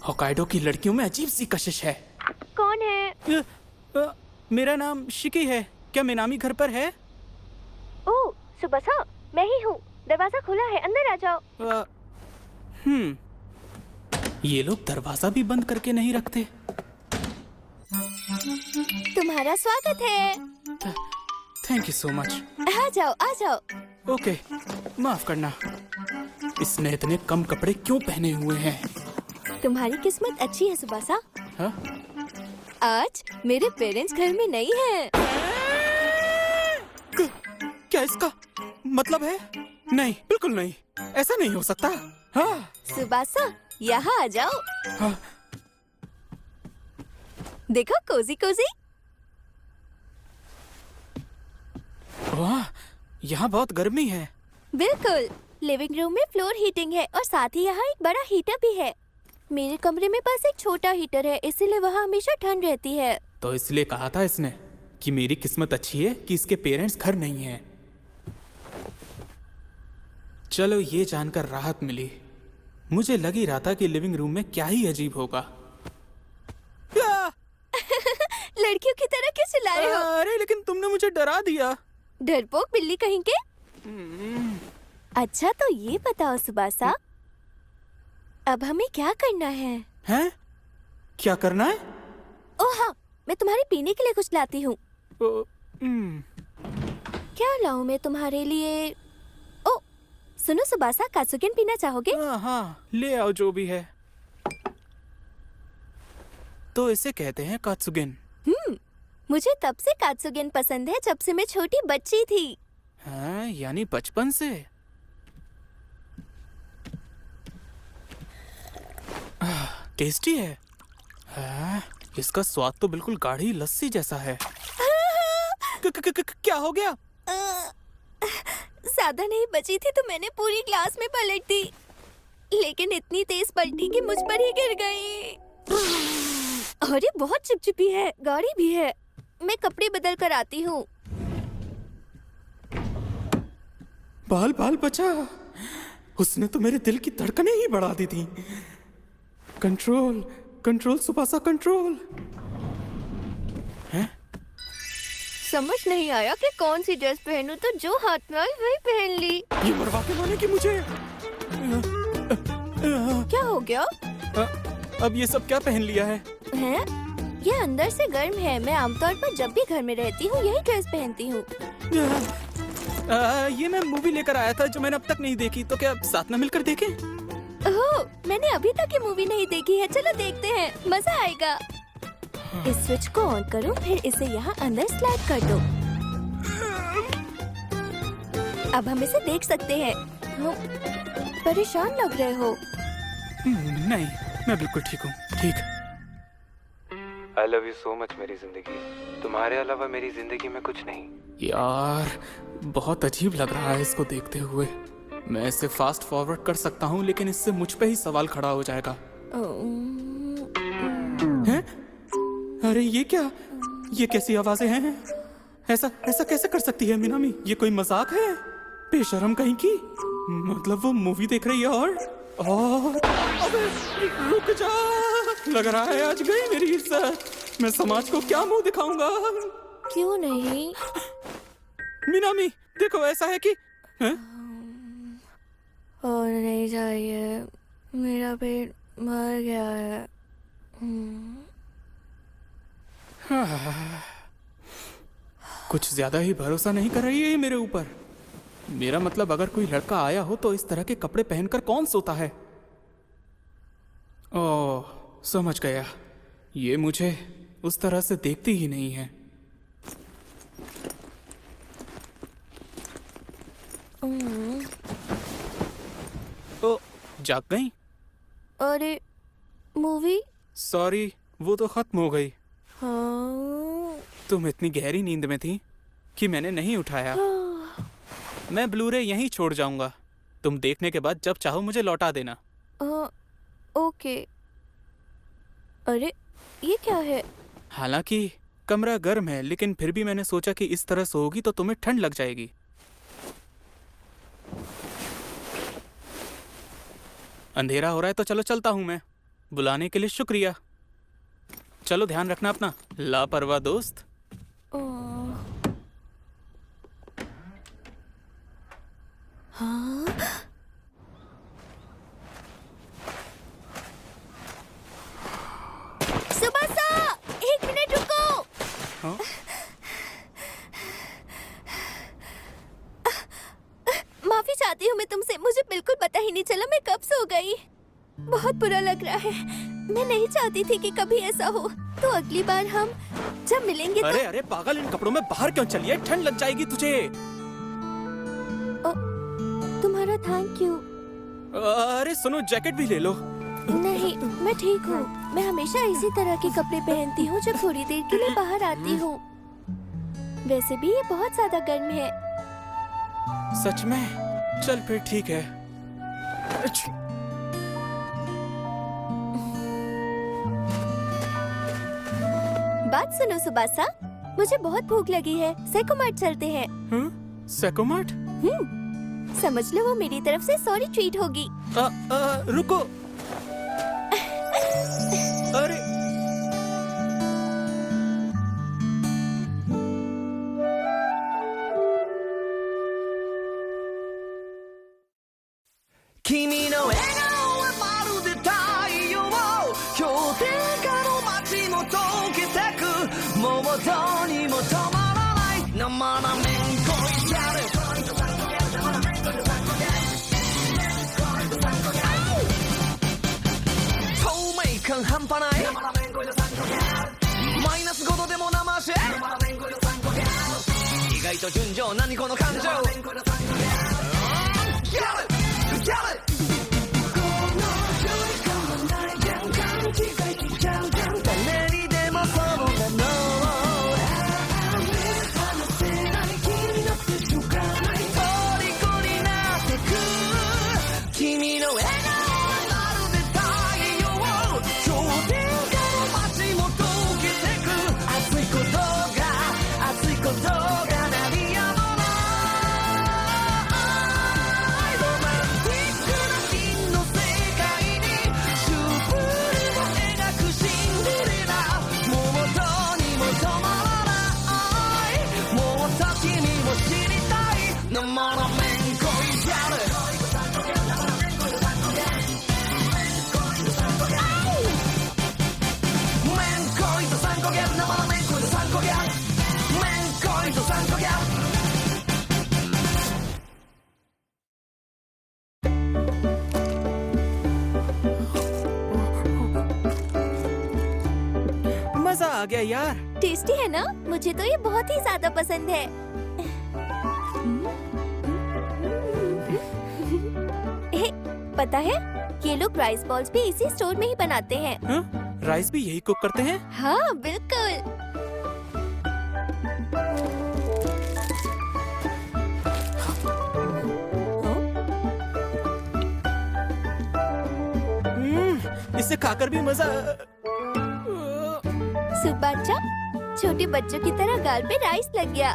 Hokkaido की लड़कियों में अजीब सी कशिश है। कौन है? मेरा नाम शिकी है। क्या मिनामी घर पर है? ओह, सुबसा, मैं ही हूँ। दरवाजा खुला है, अंदर आ जाओ। ये लोग दरवाजा भी बंद करके नहीं रखते। तुम्हारा स्वागत है। Thank you so much. आ जाओ, आ जाओ। ओके, माफ करना। इसने इतने कम कपड़े क्यों पहने हुए हैं? तुम्हारी किस्मत अच्छी है सुबसा। हाँ? आज मेरे पेरेंट्स घर में नहीं हैं। क्या इसका मतलब है? नहीं, बिल्कुल नहीं। ऐसा नहीं हो सकता। हाँ। सुबसा, यहाँ आ जाओ। हाँ। देखो, कोजी कोजी। वाह, यहाँ बहुत गर्मी है। बिल्कुल। लिविंग रूम में फ्लोर हीटिंग है और साथ ही यहाँ एक बड़ा हीटर भी है। मेरे कमरे में बस एक छोटा हीटर है, इसीलिए वहाँ हमेशा ठंड रहती है। तो इसलिए कहा था इसने कि मेरी किस्मत अच्छी है कि इसके पेरेंट्स घर नहीं हैं। चलो, ये जानकर राहत मिली। मुझे लग ही रहा था कि लिविंग रूम में क्या ही अजीब होगा। लड़कियों की तरह क्यों चिल्ला रहे हो? अरे लेकिन तुमने मुझे डरा दिया। डरपोक बिल्ली कहीं के। अच्छा, तो ये बताओ सुबासा, अब हमें क्या करना है? हैं? क्या करना है? ओह हाँ, मैं तुम्हारे पीने के लिए कुछ लाती हूँ। क्या लाऊं मैं तुम्हारे लिए? ओ, सुनो सुबासा, कात्सुगेन पीना चाहोगे? हाँ, ले आओ जो भी है। तो इसे कहते हैं कात्सुगेन। मुझे तब से कात्सुगेन पसंद है जब से मैं छोटी बच्ची थी। हाँ, यानी बचपन से। टेस्टी है। हाँ, इसका स्वाद तो बिल्कुल गाढ़ी लस्सी जैसा है। क्या हो गया? ज्यादा नहीं बची थी तो मैंने पूरी ग्लास में पलट दी, लेकिन इतनी तेज पलटी कि मुझ पर ही गिर गई। अरे बहुत चिपचिपी है, गाढ़ी भी है। मैं कपड़े बदल कर आती हूँ। बाल बाल बचा। उसने तो मेरे दिल की धड़कनें ही बढ़ा दी थी। Control, control Tsubasa, control. हैं? समझ नहीं आया कि कौन सी ड्रेस पहनूं, तो जो हाथ में आई वही पहन ली। ये मरवा के माने कि मुझे। क्या हो गया? अब ये सब क्या पहन लिया है? हैं? ये अंदर से गर्म है। मैं आमतौर पर जब भी घर में रहती हूँ यही ड्रेस पहनती हूँ। ये मैं मूवी लेकर आया था जो मैंने अब तक नहीं देखी, तो क्या साथ में मिलकर देखें? ओह, मैंने अभी तक ये मूवी नहीं देखी है। चलो देखते हैं, मजा आएगा। इस स्विच को ऑन करो, फिर इसे यहाँ अंदर स्लाइड कर दो। अब हम इसे देख सकते हैं। परेशान लग रहे हो। नहीं, मैं बिल्कुल ठीक हूँ। ठीक। I love you so much मेरी जिंदगी। तुम्हारे अलावा मेरी जिंदगी में कुछ नहीं। यार, बहुत अजीब लग रहा है इसको देखते हुए। मैं इसे फास्ट फॉरवर्ड कर सकता हूँ, लेकिन इससे मुझ पे ही सवाल खड़ा हो जाएगा। हैं? अरे ये क्या? ये कैसी आवाजें हैं? ऐसा ऐसा कैसे कर सकती है मिनामी? ये कोई मजाक है? बेशर्म कहीं की। मतलब वो मूवी देख रही है और अबे रुक जा। लग रहा है आज गई मेरी इज्जत। मैं समाज को क्या मुंह दिखाऊंगा? क्यों नहीं? मिनामी देखो, ऐसा है कि और नहीं चाहिए, मेरा पेट भर गया है। कुछ ज्यादा ही भरोसा नहीं कर रही है ये मेरे ऊपर। मेरा मतलब, अगर कोई लड़का आया हो तो इस तरह के कपड़े पहनकर कौन सोता है? ओह, समझ गया। ये मुझे उस तरह से देखती ही नहीं है। ओ, जाग गई? अरे मूवी? सॉरी, वो तो खत्म हो गई। हाँ। तुम इतनी गहरी नींद में थी कि मैंने नहीं उठाया। मैं ब्लूरे यहीं छोड़ जाऊंगा। तुम देखने के बाद जब चाहो मुझे लौटा देना। ओके। अरे ये क्या है? हालांकि कमरा गर्म है, लेकिन फिर भी मैंने सोचा कि इस तरह सोओगी तो तुम्हें ठंड लग जाएगी। अंधेरा हो रहा है तो चलो चलता हूं मैं। बुलाने के लिए शुक्रिया। चलो ध्यान रखना अपना, लापरवाह दोस्त। हाँ? सुबासा, 1 मिनट रुको। हाँ? माफी चाहती हूँ मैं तुमसे, मुझे बिल्कुल पता ही नहीं चला मैं कब सो गई। बहुत बुरा लग रहा है। मैं नहीं चाहती थी कि कभी ऐसा हो। तो अगली बार हम जब मिलेंगे तो... अरे पागल, इन कपड़ों में बाहर क्यों चली है? ठंड लग जाएगी तुझे। तुम्हारा थैंक यू। अरे सुनो, जैकेट भी ले लो। नहीं, मैं ठीक हूँ। मैं हमेशा इसी तरह के कपड़े पहनती हूँ जब थोड़ी देर के लिए बाहर आती हूँ। वैसे भी ये बहुत ज्यादा गर्म है। सच में? चल फिर ठीक है। बात सुनो सुबासा, मुझे बहुत भूख लगी है। सेकोमार्ट चलते हैं। सेकोमार्ट? समझ लो वो मेरी तरफ से सॉरी ट्रीट होगी। रुको। अरे मजा आ गया यार। टेस्टी है ना? मुझे तो ये बहुत ही ज्यादा पसंद है। पता है, ये लोग राइस बॉल्स भी इसी स्टोर में ही बनाते हैं। राइस भी यही कुक करते हैं? हाँ बिल्कुल। इसे खाकर भी मजा। सुबाचा, छोटे बच्चों की तरह गाल पे राइस लग गया।